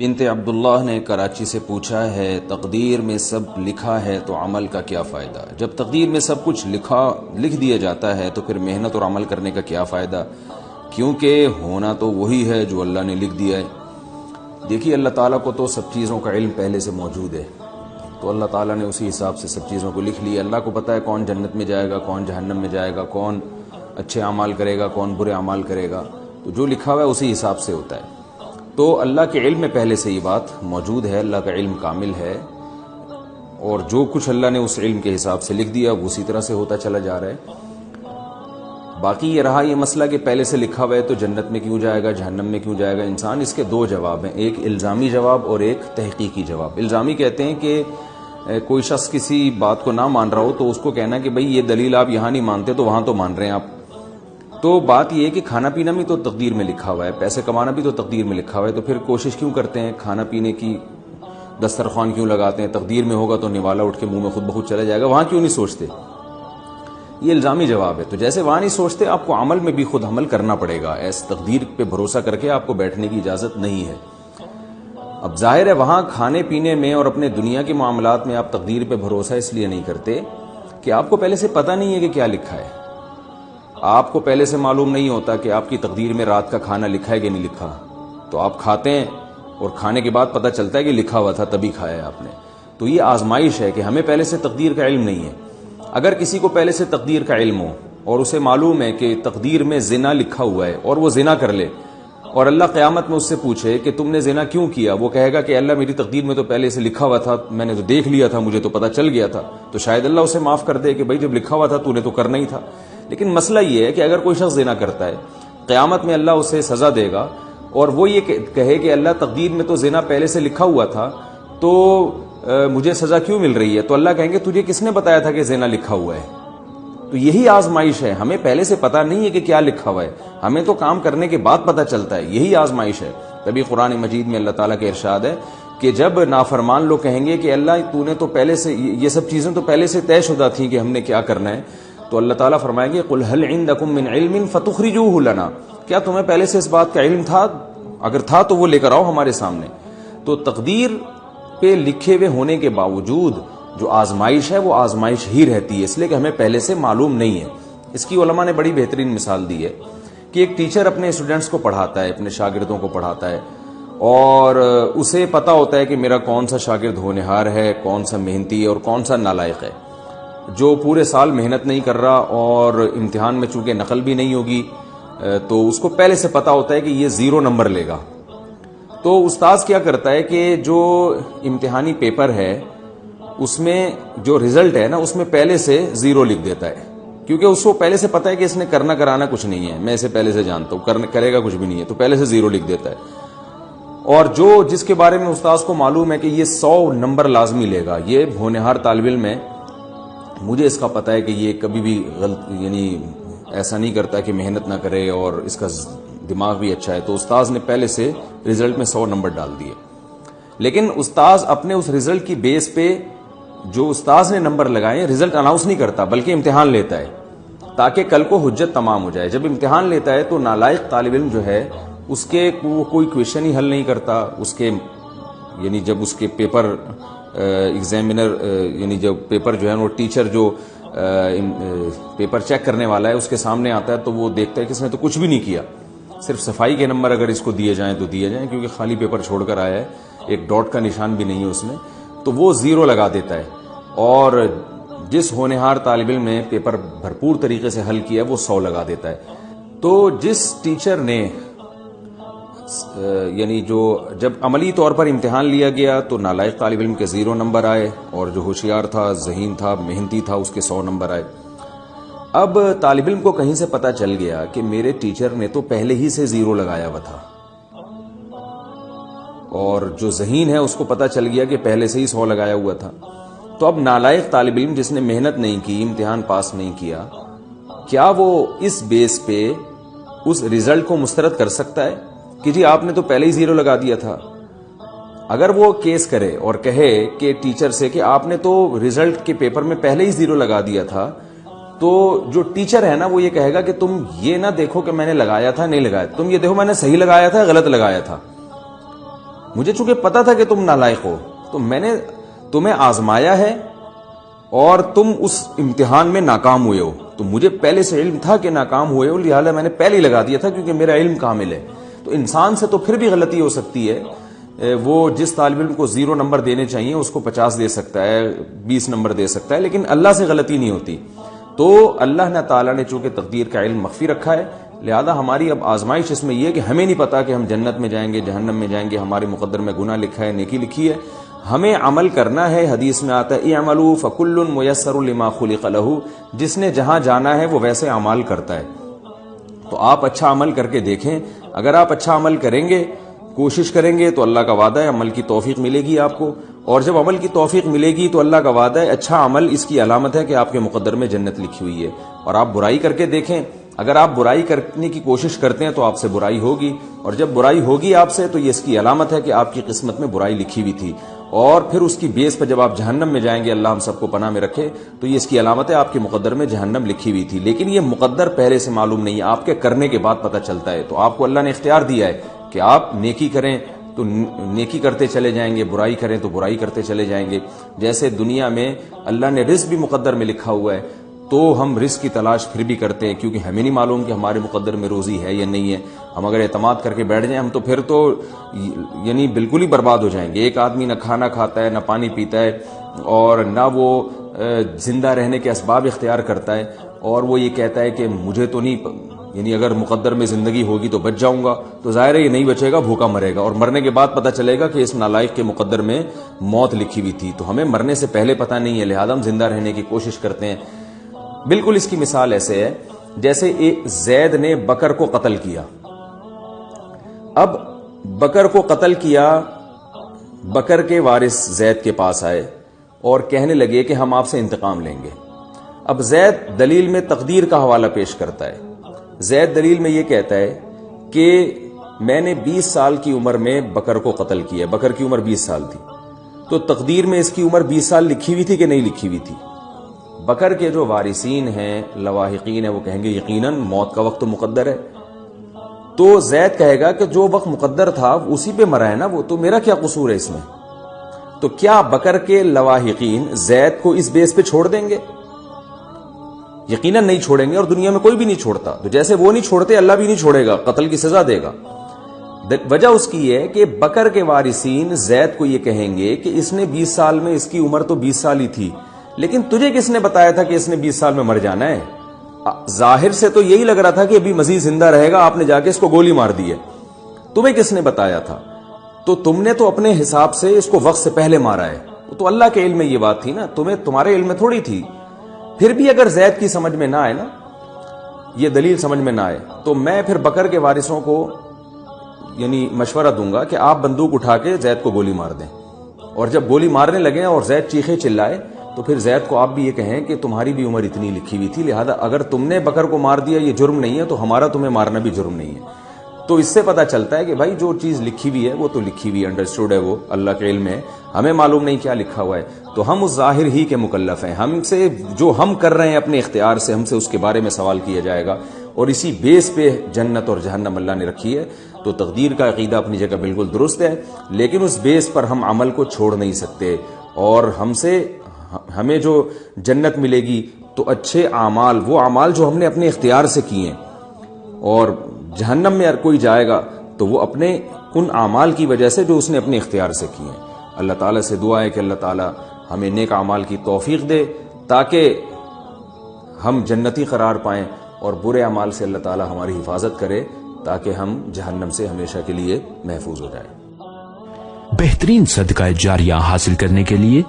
بنت عبداللہ نے کراچی سے پوچھا ہے، تقدیر میں سب لکھا ہے تو عمل کا کیا فائدہ؟ جب تقدیر میں سب کچھ لکھ دیا جاتا ہے تو پھر محنت اور عمل کرنے کا کیا فائدہ؟ کیونکہ ہونا تو وہی ہے جو اللہ نے لکھ دیا ہے۔ دیکھیے، اللہ تعالیٰ کو تو سب چیزوں کا علم پہلے سے موجود ہے، تو اللہ تعالیٰ نے اسی حساب سے سب چیزوں کو لکھ لیا۔ اللہ کو پتہ ہے کون جنت میں جائے گا، کون جہنم میں جائے گا، کون اچھے اعمال کرے گا، کون برے اعمال کرے گا، تو جو لکھا ہوا ہے اسی حساب سے ہوتا ہے۔ تو اللہ کے علم میں پہلے سے یہ بات موجود ہے، اللہ کا علم کامل ہے، اور جو کچھ اللہ نے اس علم کے حساب سے لکھ دیا وہ اسی طرح سے ہوتا چلا جا رہا ہے۔ باقی یہ رہا یہ مسئلہ کہ پہلے سے لکھا ہوا ہے تو جنت میں کیوں جائے گا، جہنم میں کیوں جائے گا انسان، اس کے دو جواب ہیں، ایک الزامی جواب اور ایک تحقیقی جواب۔ الزامی کہتے ہیں کہ کوئی شخص کسی بات کو نہ مان رہا ہو تو اس کو کہنا کہ بھئی یہ دلیل آپ یہاں نہیں مانتے تو وہاں تو مان رہے ہیں آپ۔ تو بات یہ ہے کہ کھانا پینا بھی تو تقدیر میں لکھا ہوا ہے، پیسے کمانا بھی تو تقدیر میں لکھا ہوا ہے، تو پھر کوشش کیوں کرتے ہیں کھانا پینے کی، دسترخوان کیوں لگاتے ہیں؟ تقدیر میں ہوگا تو نوالا اٹھ کے منہ میں خود بخود چلا جائے گا، وہاں کیوں نہیں سوچتے؟ یہ الزامی جواب ہے۔ تو جیسے وہاں نہیں سوچتے، آپ کو عمل میں بھی خود عمل کرنا پڑے گا، ایس تقدیر پہ بھروسہ کر کے آپ کو بیٹھنے کی اجازت نہیں ہے۔ اب ظاہر ہے وہاں کھانے پینے میں اور اپنے دنیا کے معاملات میں آپ تقدیر پہ بھروسہ اس لیے نہیں کرتے کہ آپ کو پہلے سے پتہ نہیں ہے کہ کیا لکھا ہے۔ آپ کو پہلے سے معلوم نہیں ہوتا کہ آپ کی تقدیر میں رات کا کھانا لکھا ہے کہ نہیں لکھا، تو آپ کھاتے ہیں اور کھانے کے بعد پتہ چلتا ہے کہ لکھا ہوا تھا تبھی کھایا ہے آپ نے۔ تو یہ آزمائش ہے کہ ہمیں پہلے سے تقدیر کا علم نہیں ہے۔ اگر کسی کو پہلے سے تقدیر کا علم ہو اور اسے معلوم ہے کہ تقدیر میں زنا لکھا ہوا ہے اور وہ زنا کر لے، اور اللہ قیامت میں اس سے پوچھے کہ تم نے زنا کیوں کیا، وہ کہے گا کہ اللہ میری تقدیر میں تو پہلے سے لکھا ہوا تھا، میں نے تو دیکھ لیا تھا، مجھے تو پتہ چل گیا تھا، تو شاید اللہ اسے معاف کر دے کہ بھائی جب لکھا ہوا تھا تو نے تو کرنا ہی تھا۔ لیکن مسئلہ یہ ہے کہ اگر کوئی شخص زنا کرتا ہے، قیامت میں اللہ اسے سزا دے گا اور وہ یہ کہے کہ اللہ تقدیر میں تو زنا پہلے سے لکھا ہوا تھا تو مجھے سزا کیوں مل رہی ہے؟ تو اللہ کہیں گے تجھے کس نے بتایا تھا کہ زنا لکھا ہوا ہے؟ تو یہی آزمائش ہے، ہمیں پہلے سے پتہ نہیں ہے کہ کیا لکھا ہوا ہے، ہمیں تو کام کرنے کے بعد پتہ چلتا ہے، یہی آزمائش ہے۔ تبھی قرآن مجید میں اللہ تعالیٰ کے ارشاد ہے کہ جب نافرمان لوگ کہیں گے کہ اللہ تو نے تو پہلے سے یہ سب چیزیں تو پہلے سے طے شدہ تھیں کہ ہم نے کیا کرنا ہے، تو اللہ تعالیٰ فرمائیں گے قل هل عندکم من علم فتخرجوه لنا، کیا تمہیں پہلے سے اس بات کا علم تھا؟ اگر تھا تو وہ لے کر آؤ ہمارے سامنے۔ تو تقدیر پہ لکھے ہوئے ہونے کے باوجود جو آزمائش ہے وہ آزمائش ہی رہتی ہے، اس لیے کہ ہمیں پہلے سے معلوم نہیں ہے۔ اس کی علماء نے بڑی بہترین مثال دی ہے کہ ایک ٹیچر اپنے اسٹوڈنٹس کو پڑھاتا ہے، اپنے شاگردوں کو پڑھاتا ہے، اور اسے پتہ ہوتا ہے کہ میرا کون سا شاگرد ہونہار ہے، کون سا محنتی ہے اور کون سا نالائق ہے۔ جو پورے سال محنت نہیں کر رہا اور امتحان میں چونکہ نقل بھی نہیں ہوگی تو اس کو پہلے سے پتہ ہوتا ہے کہ یہ 0 نمبر لے گا۔ تو استاذ کیا کرتا ہے کہ جو امتحانی پیپر ہے اس میں جو رزلٹ ہے نا اس میں پہلے سے 0 لکھ دیتا ہے، کیونکہ اس کو پہلے سے پتہ ہے کہ اس نے کرنا کرانا کچھ نہیں ہے، میں اسے پہلے سے جانتا ہوں کرے گا کچھ بھی نہیں ہے، تو پہلے سے 0 لکھ دیتا ہے۔ اور جس کے بارے میں استاذ کو معلوم ہے کہ یہ 100 نمبر لازمی لے گا، یہ ہونہار طالب علم ہے، مجھے اس کا پتہ ہے کہ یہ کبھی بھی یعنی ایسا نہیں کرتا کہ محنت نہ کرے اور اس کا دماغ بھی اچھا ہے، تو استاذ نے پہلے سے رزلٹ میں 100 نمبر ڈال دیے۔ لیکن استاذ اپنے اس رزلٹ کی بیس پہ جو استاذ نے نمبر لگائے رزلٹ اناؤنس نہیں کرتا بلکہ امتحان لیتا ہے تاکہ کل کو حجت تمام ہو جائے۔ جب امتحان لیتا ہے تو نالائق طالب علم جو ہے اس کے کوئی کویشچن ہی حل نہیں کرتا، اس کے یعنی جب اس کے پیپر ایگزامینر یعنی جب پیپر جو ہے وہ ٹیچر جو پیپر چیک کرنے والا ہے اس کے سامنے آتا ہے تو وہ دیکھتا ہے کہ اس نے تو کچھ بھی نہیں کیا، صرف صفائی کے نمبر اگر اس کو دیے جائیں تو دیے جائیں، کیونکہ خالی پیپر چھوڑ کر آیا ہے، ایک ڈاٹ کا نشان بھی نہیں ہے اس میں، تو وہ 0 لگا دیتا ہے۔ اور جس ہونہار طالب علم نے پیپر بھرپور طریقے سے حل کیا وہ 100 لگا دیتا ہے۔ تو جس ٹیچر نے یعنی جو جب عملی طور پر امتحان لیا گیا تو نالائق طالب علم کے 0 نمبر آئے، اور جو ہوشیار تھا، ذہین تھا، محنتی تھا، اس کے 100 نمبر آئے۔ اب طالب علم کو کہیں سے پتہ چل گیا کہ میرے ٹیچر نے تو پہلے ہی سے 0 لگایا ہوا تھا، اور جو ذہین ہے اس کو پتہ چل گیا کہ پہلے سے ہی 100 لگایا ہوا تھا۔ تو اب نالائق طالب علم جس نے محنت نہیں کی، امتحان پاس نہیں کیا، کیا وہ اس بیس پہ اس رزلٹ کو مسترد کر سکتا ہے کہ جی آپ نے تو پہلے ہی 0 لگا دیا تھا؟ اگر وہ کیس کرے اور کہے کہ ٹیچر سے کہ آپ نے تو رزلٹ کے پیپر میں پہلے ہی 0 لگا دیا تھا، تو جو ٹیچر ہے نا وہ یہ کہے گا کہ تم یہ نہ دیکھو کہ میں نے لگایا تھا نہیں لگایا، تم یہ دیکھو میں نے صحیح لگایا تھا غلط لگایا تھا۔ مجھے چونکہ پتا تھا کہ تم نالائق ہو تو میں نے تمہیں آزمایا ہے اور تم اس امتحان میں ناکام ہوئے ہو. تو مجھے پہلے سے علم تھا کہ ناکام ہوئے ہو, لہٰذا میں نے پہلے ہی لگا دیا تھا کیونکہ میرا علم کامل ہے. تو انسان سے تو پھر بھی غلطی ہو سکتی ہے, وہ جس طالب علم کو 0 نمبر دینے چاہیے اس کو 50 دے سکتا ہے, 20 نمبر دے سکتا ہے, لیکن اللہ سے غلطی نہیں ہوتی. تو اللہ تعالیٰ نے چونکہ تقدیر کا علم مخفی رکھا ہے, لہذا ہماری اب آزمائش اس میں یہ ہے کہ ہمیں نہیں پتا کہ ہم جنت میں جائیں گے جہنم میں جائیں گے, ہمارے مقدر میں گناہ لکھا ہے نیکی لکھی ہے, ہمیں عمل کرنا ہے. حدیث میں آتا ہے اعملوا فکل میسر لما خلق لہ, جس نے جہاں جانا ہے وہ ویسے اعمال کرتا ہے. تو آپ اچھا عمل کر کے دیکھیں, اگر آپ اچھا عمل کریں گے, کوشش کریں گے تو اللہ کا وعدہ ہے عمل کی توفیق ملے گی آپ کو, اور جب عمل کی توفیق ملے گی تو اللہ کا وعدہ ہے اچھا عمل اس کی علامت ہے کہ آپ کے مقدر میں جنت لکھی ہوئی ہے. اور آپ برائی کر کے دیکھیں, اگر آپ برائی کرنے کی کوشش کرتے ہیں تو آپ سے برائی ہوگی, اور جب برائی ہوگی آپ سے تو یہ اس کی علامت ہے کہ آپ کی قسمت میں برائی لکھی ہوئی تھی, اور پھر اس کی بیس پر جب آپ جہنم میں جائیں گے, اللہ ہم سب کو پناہ میں رکھے, تو یہ اس کی علامت ہے آپ کے مقدر میں جہنم لکھی ہوئی تھی. لیکن یہ مقدر پہلے سے معلوم نہیں ہے, آپ کے کرنے کے بعد پتہ چلتا ہے. تو آپ کو اللہ نے اختیار دیا ہے کہ آپ نیکی کریں تو نیکی کرتے چلے جائیں گے, برائی کریں تو برائی کرتے چلے جائیں گے. جیسے دنیا میں اللہ نے رزق بھی مقدر میں لکھا ہوا ہے, تو ہم رزق کی تلاش پھر بھی کرتے ہیں کیونکہ ہمیں نہیں معلوم کہ ہمارے مقدر میں روزی ہے یا نہیں ہے. ہم اگر اعتماد کر کے بیٹھ جائیں ہم تو پھر تو یعنی بالکل ہی برباد ہو جائیں گے. ایک آدمی نہ کھانا کھاتا ہے, نہ پانی پیتا ہے, اور نہ وہ زندہ رہنے کے اسباب اختیار کرتا ہے, اور وہ یہ کہتا ہے کہ مجھے تو نہیں, یعنی اگر مقدر میں زندگی ہوگی تو بچ جاؤں گا. تو ظاہر ہے یہ نہیں بچے گا, بھوکا مرے گا, اور مرنے کے بعد پتہ چلے گا کہ اس نالائق کے مقدر میں موت لکھی ہوئی تھی. تو ہمیں مرنے سے پہلے پتہ نہیں ہے, لہذا ہم زندہ رہنے کی کوشش کرتے ہیں. بالکل اس کی مثال ایسے ہے جیسے ایک زید نے بکر کو قتل کیا. اب بکر کو قتل کیا, بکر کے وارث زید کے پاس آئے اور کہنے لگے کہ ہم آپ سے انتقام لیں گے. اب زید دلیل میں تقدیر کا حوالہ پیش کرتا ہے. زید دلیل میں یہ کہتا ہے کہ میں نے 20 سال کی عمر میں بکر کو قتل کیا. بکر کی عمر 20 سال تھی, تو تقدیر میں اس کی عمر 20 سال لکھی ہوئی تھی کہ نہیں لکھی ہوئی تھی؟ بکر کے جو وارثین ہیں, لواحقین ہیں, وہ کہیں گے یقیناً موت کا وقت تو مقدر ہے. تو زید کہے گا کہ جو وقت مقدر تھا اسی پہ مرا ہے نا وہ, تو میرا کیا قصور ہے اس میں؟ تو کیا بکر کے لواحقین زید کو اس بیس پہ چھوڑ دیں گے؟ یقیناً نہیں چھوڑیں گے, اور دنیا میں کوئی بھی نہیں چھوڑتا. تو جیسے وہ نہیں چھوڑتے اللہ بھی نہیں چھوڑے گا, قتل کی سزا دے گا. وجہ اس کی ہے کہ بکر کے وارثین زید کو یہ کہیں گے کہ اس نے 20 سال میں, اس کی عمر تو 20 سال ہی تھی, لیکن تجھے کس نے بتایا تھا کہ اس نے 20 سال میں مر جانا ہے؟ ظاہر سے تو یہی لگ رہا تھا کہ ابھی مزید زندہ رہے گا, آپ نے جا کے اس کو گولی مار دی ہے. تمہیں کس نے بتایا تھا؟ تو تم نے تو اپنے حساب سے اس کو وقت سے پہلے مارا ہے. تو اللہ کے علم میں یہ بات تھی نا, تمہارے علم میں تھوڑی تھی. پھر بھی اگر زید کی سمجھ میں نہ آئے نا, یہ دلیل سمجھ میں نہ آئے, تو میں پھر بکر کے وارثوں کو یعنی مشورہ دوں گا کہ آپ بندوق اٹھا کے زید کو گولی مار دیں, اور جب گولی مارنے لگے اور زید چیخے چلائے تو پھر زید کو آپ بھی یہ کہیں کہ تمہاری بھی عمر اتنی لکھی ہوئی تھی, لہذا اگر تم نے بکر کو مار دیا یہ جرم نہیں ہے, تو ہمارا تمہیں مارنا بھی جرم نہیں ہے. تو اس سے پتہ چلتا ہے کہ بھائی جو چیز لکھی ہوئی ہے وہ تو لکھی ہوئی, انڈرسٹوڈ ہے, وہ اللہ کے علم ہے, ہمیں معلوم نہیں کیا لکھا ہوا ہے. تو ہم اس ظاہر ہی کے مکلف ہیں, ہم سے جو ہم کر رہے ہیں اپنے اختیار سے, ہم سے اس کے بارے میں سوال کیا جائے گا, اور اسی بیس پہ جنت اور جہنم اللہ نے رکھی ہے. تو تقدیر کا عقیدہ اپنی جگہ بالکل درست ہے, لیکن اس بیس پر ہم عمل کو چھوڑ نہیں سکتے, اور ہمیں جو جنت ملے گی تو اچھے اعمال, وہ اعمال جو ہم نے اپنے اختیار سے کیے ہیں, اور جہنم میں کوئی جائے گا تو وہ اپنے ان اعمال کی وجہ سے جو اس نے اپنے اختیار سے کیے ہیں. اللہ تعالیٰ سے دعا ہے کہ اللہ تعالیٰ ہمیں نیک اعمال کی توفیق دے تاکہ ہم جنتی قرار پائیں, اور برے اعمال سے اللہ تعالیٰ ہماری حفاظت کرے تاکہ ہم جہنم سے ہمیشہ کے لیے محفوظ ہو جائیں. بہترین صدقہ جاریہ حاصل کرنے کے لیے